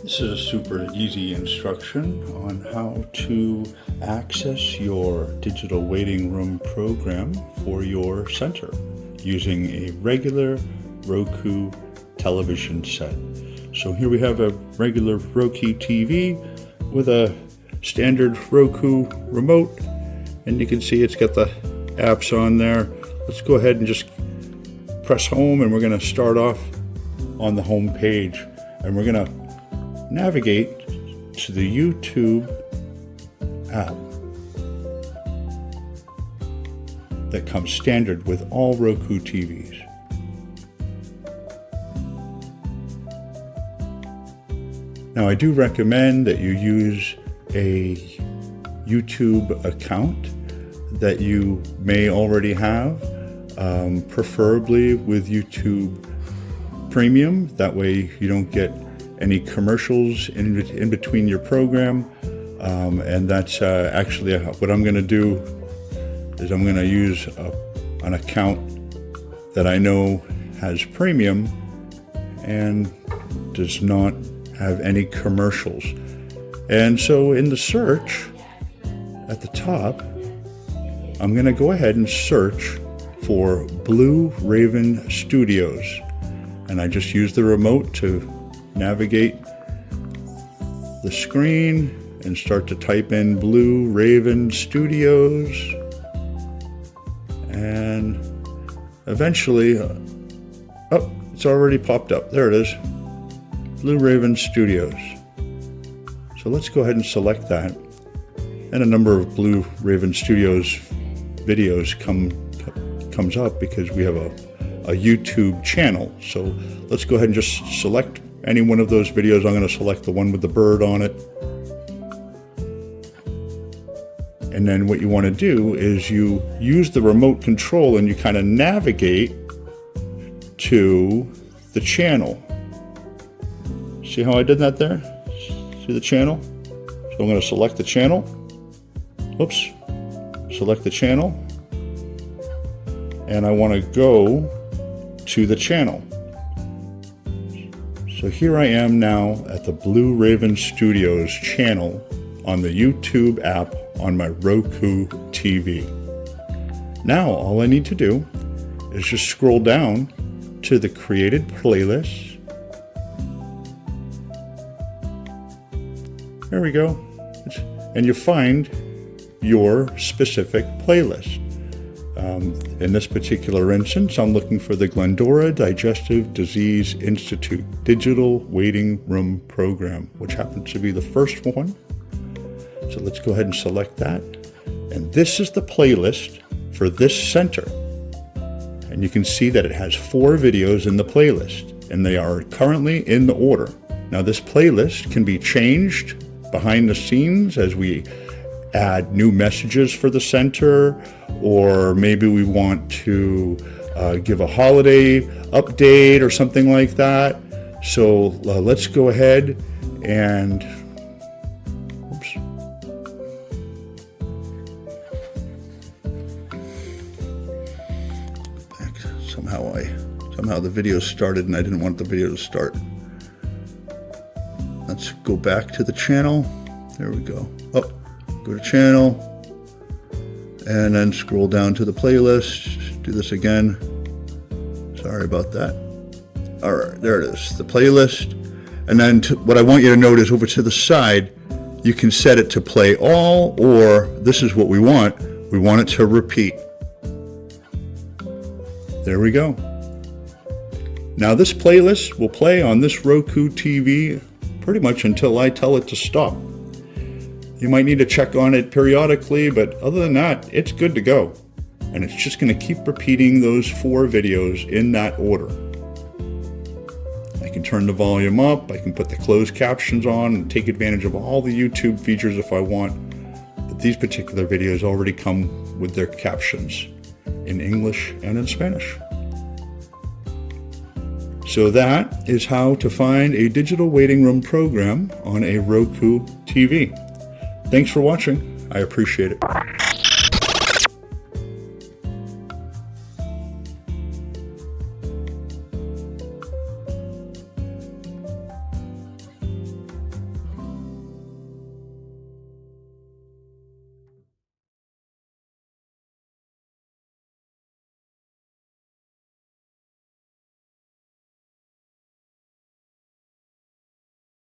This is a super easy instruction on how to access your digital waiting room program for your center using a regular ROKU television set. So here we have a regular ROKU TV with a standard ROKU remote, and you can see it's got the apps on there. Let's go ahead and just press home, and we're going to start off on the home page, and we're going to navigate to the YouTube app that comes standard with all ROKU TVs. Now, I do recommend that you use a YouTube account that you may already have, preferably with YouTube Premium. That way you don't get any commercials in between your program, and that's actually what I'm going to do is I'm going to use an account that I know has premium and does not have any commercials. And so in the search at the top, I'm going to go ahead and search for Blue Raven Studios, and I just use the remote to navigate the screen and start to type in Blue Raven Studios, and eventually, oh, it's already popped up. There it is, Blue Raven Studios. So let's go ahead and select that, and a number of Blue Raven Studios videos comes up because we have a YouTube channel. So let's go ahead and just select any one of those videos. I'm going to select the one with the bird on it. And then what you want to do is you use the remote control and you kind of navigate to the channel. See how I did that there? See the channel? So I'm going to select the channel. Oops. Select the channel. And I want to go to the channel. So here I am now at the Blue Raven Studios channel on the YouTube app on my ROKU TV. Now all I need to do is just scroll down to the created playlists. There we go. And you find your specific playlist. In this particular instance, I'm looking for the Glendora Digestive Disease Institute Digital Waiting Room Program, which happens to be the first one. So let's go ahead and select that. And this is the playlist for this center. And you can see that it has 4 videos in the playlist, and they are currently in the order. Now, this playlist can be changed behind the scenes as we add new messages for the center, or maybe we want to give a holiday update or something like that. So let's go ahead and oops. Back. Somehow the video started and I didn't want the video to start. Let's go back to the channel. There we go. Oh. Go to channel, and then scroll down to the playlist. Do this again. Sorry about that. All right, there it is, the playlist. And then what I want you to note is over to the side, you can set it to play all, or this is what we want. We want it to repeat. There we go. Now this playlist will play on this ROKU TV pretty much until I tell it to stop. You might need to check on it periodically, but other than that, it's good to go. And it's just going to keep repeating those 4 videos in that order. I can turn the volume up, I can put the closed captions on and take advantage of all the YouTube features if I want. But these particular videos already come with their captions in English and in Spanish. So that is how to find a digital waiting room program on a ROKU TV. Thanks for watching. I appreciate it.